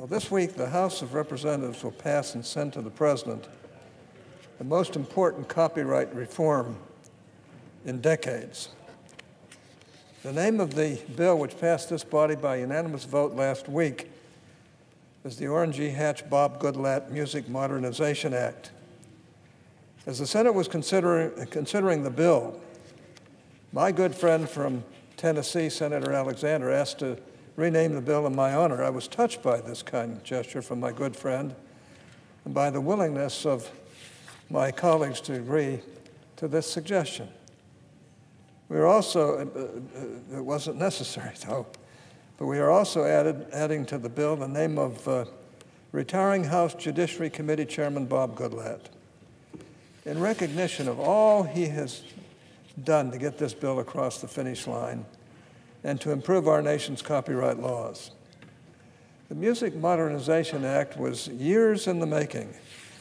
Well, this week, the House of Representatives will pass and send to the President the most important copyright reform in decades. The name of the bill, which passed this body by unanimous vote last week, is the Orrin G. Hatch Bob Goodlatte Music Modernization Act. As the Senate was considering the bill, my good friend from Tennessee, Senator Alexander, asked to rename the bill in my honor. I was touched by this kind gesture from my good friend and by the willingness of my colleagues to agree to this suggestion. We are also, it wasn't necessary though, but we are also adding to the bill the name of retiring House Judiciary Committee Chairman Bob Goodlatte. In recognition of all he has done to get this bill across the finish line and to improve our nation's copyright laws. The Music Modernization Act was years in the making.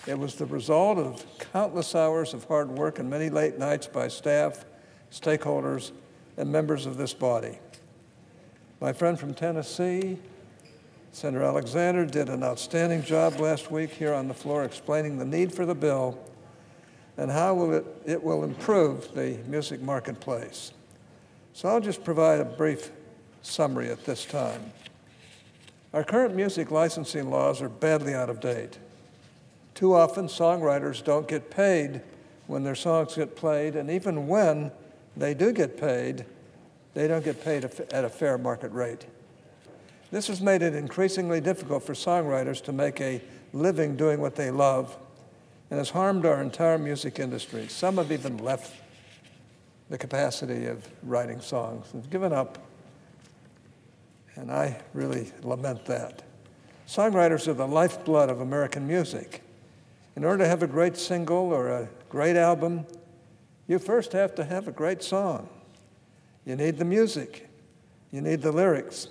It was the result of countless hours of hard work and many late nights by staff, stakeholders, and members of this body. My friend from Tennessee, Senator Alexander, did an outstanding job last week here on the floor explaining the need for the bill and how it will improve the music marketplace. So I'll just provide a brief summary at this time. Our current music licensing laws are badly out of date. Too often, songwriters don't get paid when their songs get played, and even when they do get paid, they don't get paid at a fair market rate. This has made it increasingly difficult for songwriters to make a living doing what they love and has harmed our entire music industry. Some have even left the capacity of writing songs. They've given up, and I really lament that. Songwriters are the lifeblood of American music. In order to have a great single or a great album, you first have to have a great song. You need the music, you need the lyrics,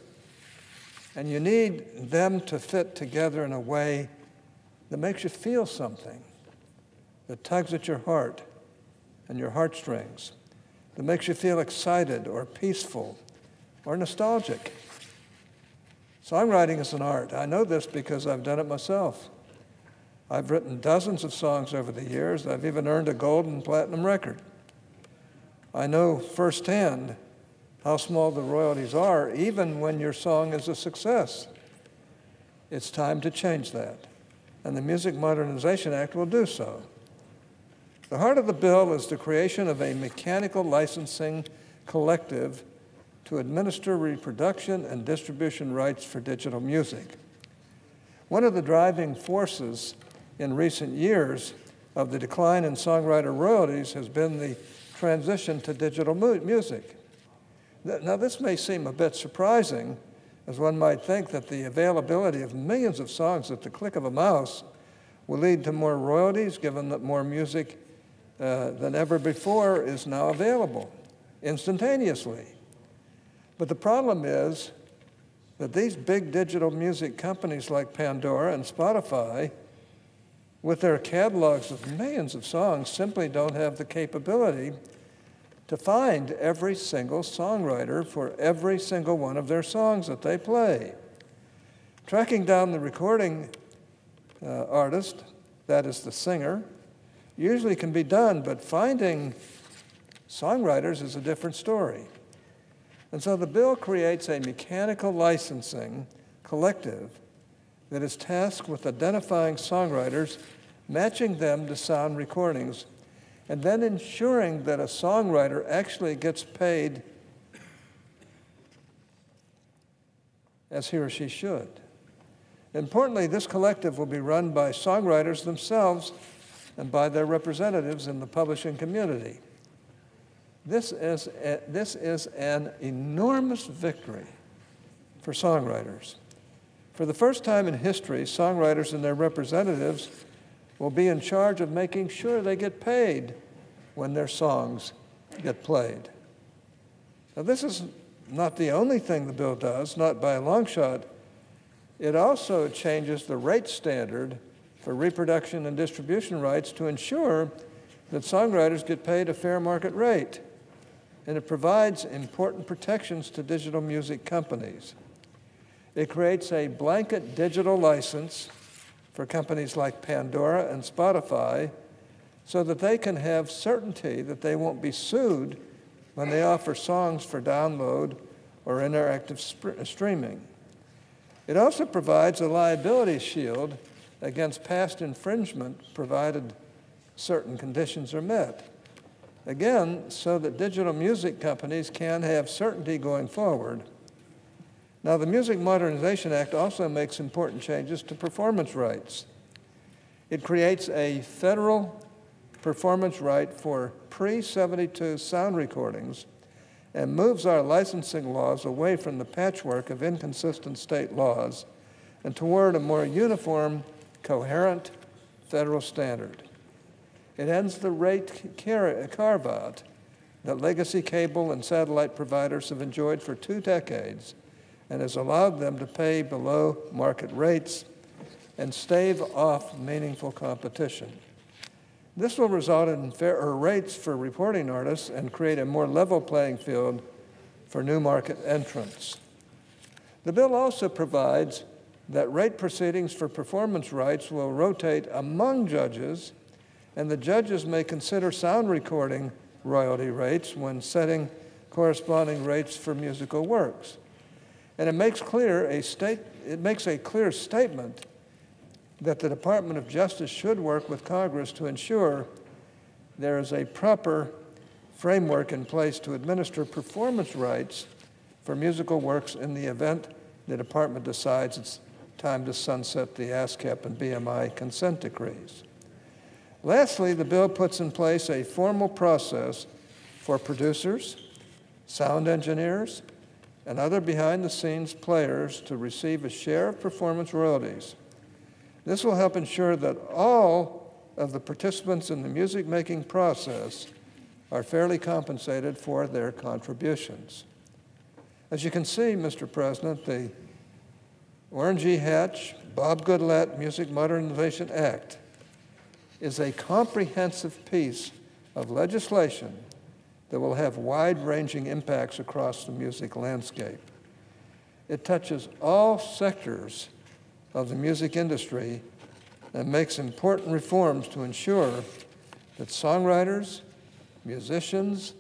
and you need them to fit together in a way that makes you feel something, that tugs at your heart and your heartstrings, that makes you feel excited or peaceful or nostalgic. Songwriting is an art. I know this because I've done it myself. I've written dozens of songs over the years. I've even earned a gold and platinum record. I know firsthand how small the royalties are, even when your song is a success. It's time to change that, and the Music Modernization Act will do so. The heart of the bill is the creation of a mechanical licensing collective to administer reproduction and distribution rights for digital music. One of the driving forces in recent years of the decline in songwriter royalties has been the transition to digital music. Now, this may seem a bit surprising, as one might think that the availability of millions of songs at the click of a mouse will lead to more royalties, given that more music than ever before is now available instantaneously. But the problem is that these big digital music companies like Pandora and Spotify, with their catalogs of millions of songs, simply don't have the capability to find every single songwriter for every single one of their songs that they play. Tracking down the recording artist, that is the singer, usually can be done, but finding songwriters is a different story. And so the bill creates a mechanical licensing collective that is tasked with identifying songwriters, matching them to sound recordings, and then ensuring that a songwriter actually gets paid as he or she should. Importantly, this collective will be run by songwriters themselves and by their representatives in the publishing community. This is an enormous victory for songwriters. For the first time in history, songwriters and their representatives will be in charge of making sure they get paid when their songs get played. Now, this is not the only thing the bill does, not by a long shot. It also changes the rate standard for reproduction and distribution rights to ensure that songwriters get paid a fair market rate. And it provides important protections to digital music companies. It creates a blanket digital license for companies like Pandora and Spotify so that they can have certainty that they won't be sued when they offer songs for download or interactive streaming. It also provides a liability shield against past infringement provided certain conditions are met. Again, so that digital music companies can have certainty going forward. Now, the Music Modernization Act also makes important changes to performance rights. It creates a federal performance right for pre-72 sound recordings and moves our licensing laws away from the patchwork of inconsistent state laws and toward a more uniform, coherent federal standard. It ends the rate carve-out that legacy cable and satellite providers have enjoyed for 2 decades and has allowed them to pay below market rates and stave off meaningful competition. This will result in fairer rates for reporting artists and create a more level playing field for new market entrants. The bill also provides that rate proceedings for performance rights will rotate among judges, and the judges may consider sound recording royalty rates when setting corresponding rates for musical works. And it makes a clear statement that the Department of Justice should work with Congress to ensure there is a proper framework in place to administer performance rights for musical works in the event the department decides it's time to sunset the ASCAP and BMI consent decrees. Lastly, the bill puts in place a formal process for producers, sound engineers, and other behind-the-scenes players to receive a share of performance royalties. This will help ensure that all of the participants in the music-making process are fairly compensated for their contributions. As you can see, Mr. President, the Orrin G. Hatch, Bob Goodlatte Music Modernization Act is a comprehensive piece of legislation that will have wide-ranging impacts across the music landscape. It touches all sectors of the music industry and makes important reforms to ensure that songwriters, musicians,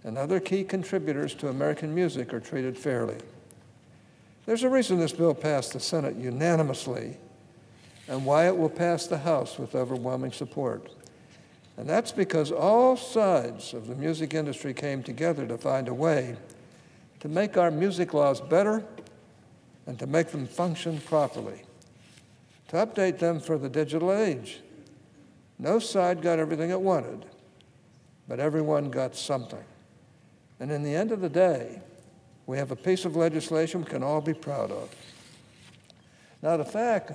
and other key contributors to American music are treated fairly. There's a reason this bill passed the Senate unanimously and why it will pass the House with overwhelming support. And that's because all sides of the music industry came together to find a way to make our music laws better and to make them function properly, to update them for the digital age. No side got everything it wanted, but everyone got something. And in the end of the day, we have a piece of legislation we can all be proud of. Now, the fact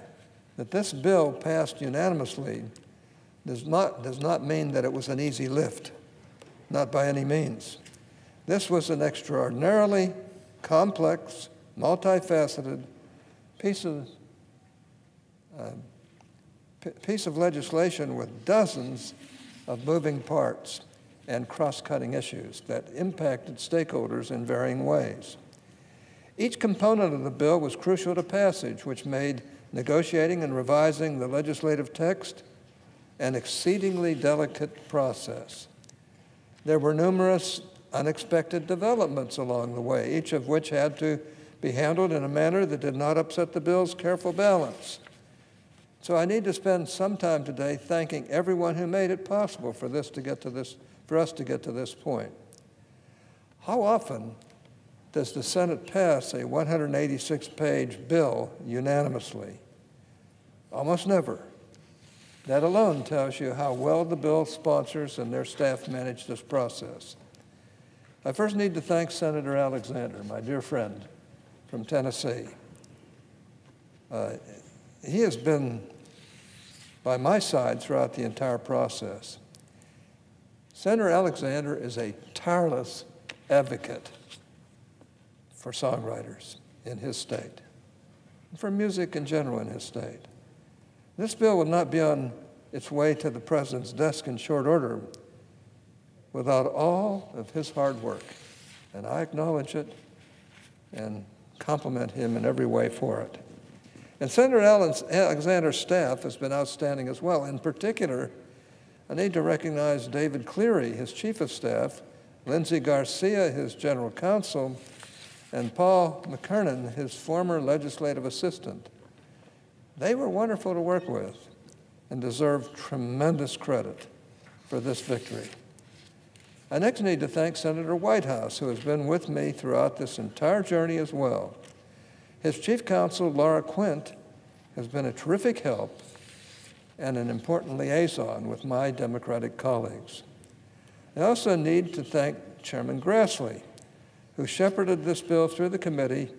that this bill passed unanimously does not mean that it was an easy lift, not by any means. This was an extraordinarily complex, multifaceted piece of legislation with dozens of moving parts and cross-cutting issues that impacted stakeholders in varying ways. Each component of the bill was crucial to passage, which made negotiating and revising the legislative text an exceedingly delicate process. There were numerous unexpected developments along the way, each of which had to be handled in a manner that did not upset the bill's careful balance. So I need to spend some time today thanking everyone who made it possible for us to get to this point. How often does the Senate pass a 186-page bill unanimously? Almost never. That alone tells you how well the bill sponsors and their staff managed this process. I first need to thank Senator Alexander, my dear friend from Tennessee. He has been by my side throughout the entire process. Senator Alexander is a tireless advocate for songwriters in his state, and for music in general in his state. This bill will not be on its way to the President's desk in short order without all of his hard work, and I acknowledge it and compliment him in every way for it. And Senator Alexander's staff has been outstanding as well. In particular, I need to recognize David Cleary, his chief of staff, Lindsey Garcia, his general counsel, and Paul McKernan, his former legislative assistant. They were wonderful to work with and deserve tremendous credit for this victory. I next need to thank Senator Whitehouse, who has been with me throughout this entire journey as well. His chief counsel, Laura Quint, has been a terrific help and an important liaison with my Democratic colleagues. I also need to thank Chairman Grassley, who shepherded this bill through the committee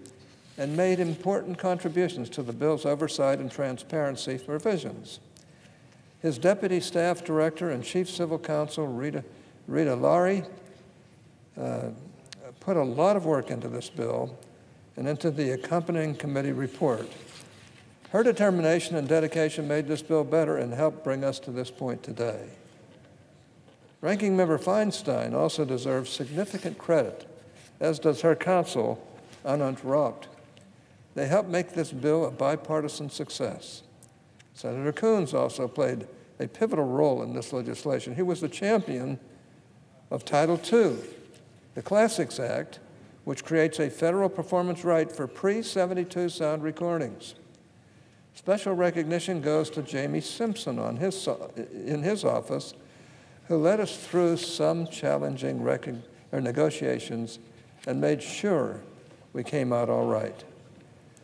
and made important contributions to the bill's oversight and transparency provisions. His deputy staff director and chief civil counsel, Rita Laurie, put a lot of work into this bill and into the accompanying committee report. Her determination and dedication made this bill better and helped bring us to this point today. Ranking Member Feinstein also deserves significant credit, as does her counsel, Anant Raut. They helped make this bill a bipartisan success. Senator Coons also played a pivotal role in this legislation. He was the champion of Title II, the Classics Act, which creates a federal performance right for pre-72 sound recordings. Special recognition goes to Jamie Simpson in his office, who led us through some challenging negotiations and made sure we came out all right.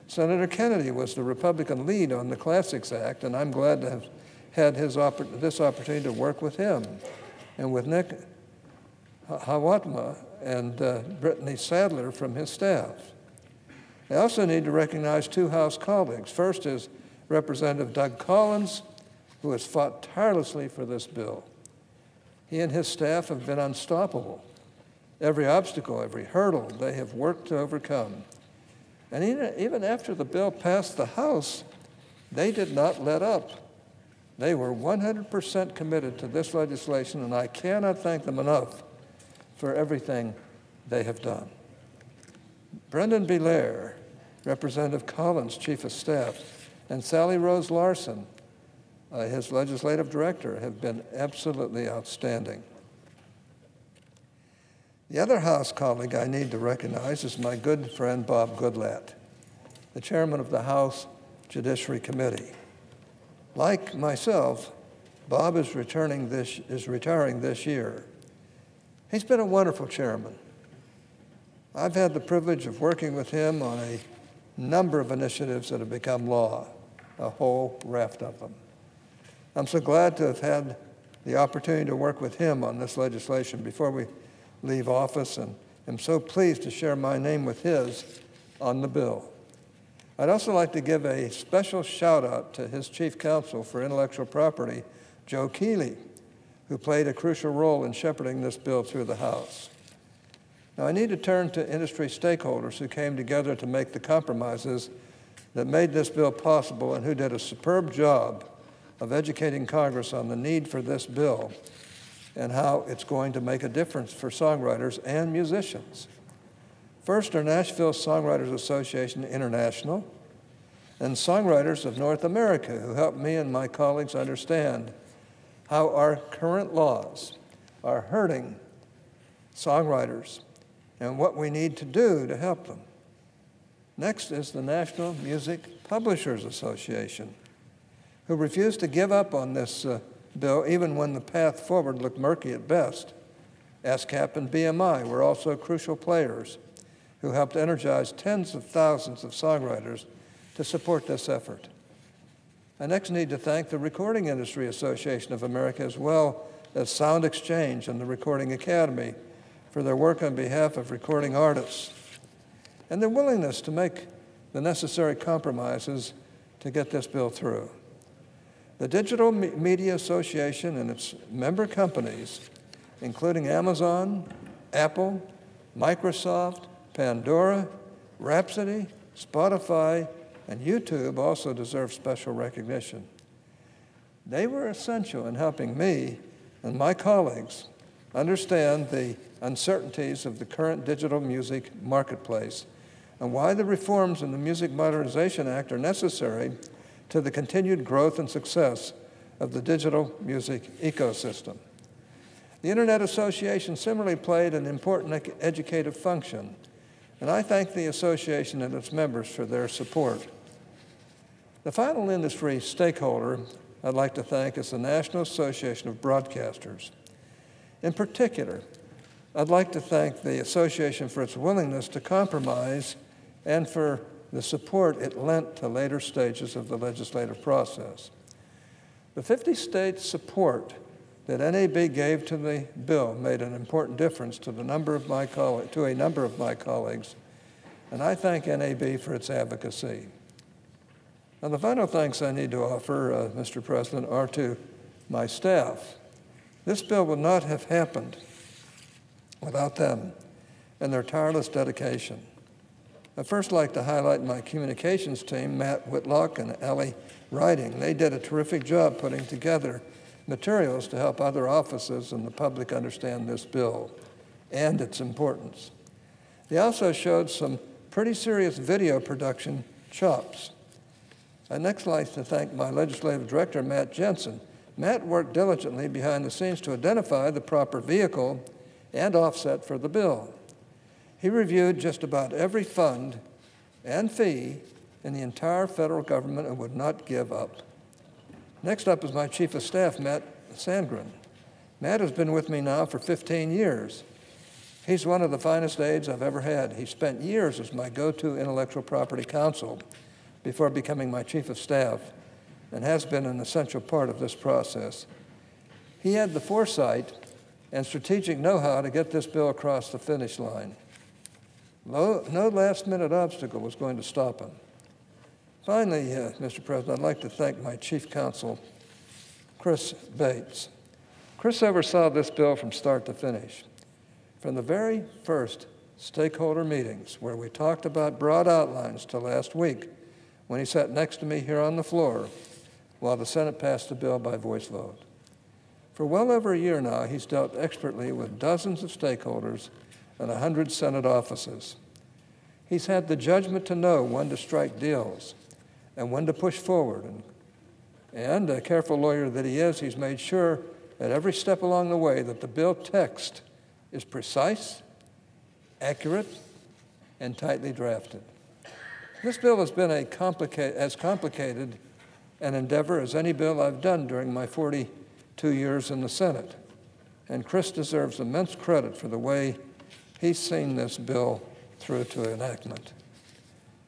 Senator Kennedy was the Republican lead on the Classics Act, and I'm glad to have had this opportunity to work with him and with Nick Hawatma and Brittany Sadler from his staff. I also need to recognize two House colleagues. First is Representative Doug Collins, who has fought tirelessly for this bill. He and his staff have been unstoppable. Every obstacle, every hurdle, they have worked to overcome. And even after the bill passed the House, they did not let up. They were 100% committed to this legislation, and I cannot thank them enough for everything they have done. Brendan Belair, Representative Collins' chief of staff, and Sally Rose Larson, his legislative director, have been absolutely outstanding. The other House colleague I need to recognize is my good friend Bob Goodlatte, the chairman of the House Judiciary Committee. Like myself, Bob is retiring this year. He's been a wonderful chairman. I've had the privilege of working with him on a number of initiatives that have become law, a whole raft of them. I'm so glad to have had the opportunity to work with him on this legislation before we leave office, and am so pleased to share my name with his on the bill. I'd also like to give a special shout out to his chief counsel for intellectual property, Joe Keeley, who played a crucial role in shepherding this bill through the House. Now, I need to turn to industry stakeholders who came together to make the compromises that made this bill possible and who did a superb job of educating Congress on the need for this bill and how it's going to make a difference for songwriters and musicians. First are Nashville Songwriters Association International and Songwriters of North America, who helped me and my colleagues understand how our current laws are hurting songwriters and what we need to do to help them. Next is the National Music Publishers Association, who refused to give up on this bill even when the path forward looked murky at best. ASCAP and BMI were also crucial players who helped energize tens of thousands of songwriters to support this effort. I next need to thank the Recording Industry Association of America, as well as Sound Exchange and the Recording Academy, for their work on behalf of recording artists and their willingness to make the necessary compromises to get this bill through. The Digital Media Association and its member companies, including Amazon, Apple, Microsoft, Pandora, Rhapsody, Spotify, and YouTube, also deserve special recognition. They were essential in helping me and my colleagues understand the uncertainties of the current digital music marketplace and why the reforms in the Music Modernization Act are necessary to the continued growth and success of the digital music ecosystem. The Internet Association similarly played an important educative function, and I thank the association and its members for their support. The final industry stakeholder I'd like to thank is the National Association of Broadcasters. In particular, I'd like to thank the association for its willingness to compromise and for the support it lent to later stages of the legislative process. The 50 states' support that NAB gave to the bill made an important difference to a number of my colleagues, and I thank NAB for its advocacy. Now, the final thanks I need to offer, Mr. President, are to my staff. This bill would not have happened without them and their tireless dedication. I'd first like to highlight my communications team, Matt Whitlock and Allie Riding. They did a terrific job putting together materials to help other offices and the public understand this bill and its importance. They also showed some pretty serious video production chops. I'd next like to thank my legislative director, Matt Jensen. Matt worked diligently behind the scenes to identify the proper vehicle and offset for the bill. He reviewed just about every fund and fee in the entire federal government and would not give up. Next up is my Chief of Staff, Matt Sandgren. Matt has been with me now for 15 years. He's one of the finest aides I've ever had. He spent years as my go-to intellectual property counsel before becoming my Chief of Staff and has been an essential part of this process. He had the foresight and strategic know-how to get this bill across the finish line. No last-minute obstacle was going to stop him. Finally, Mr. President, I'd like to thank my Chief Counsel, Chris Bates. Chris oversaw this bill from start to finish. From the very first stakeholder meetings where we talked about broad outlines to last week when he sat next to me here on the floor while the Senate passed the bill by voice vote. For well over a year now, he's dealt expertly with dozens of stakeholders and 100 Senate offices. He's had the judgment to know when to strike deals and when to push forward. And a careful lawyer that he is, he's made sure at every step along the way that the bill text is precise, accurate, and tightly drafted. This bill has been as complicated an endeavor as any bill I've done during my 42 years in the Senate. And Chris deserves immense credit for the way he's seen this bill through to enactment.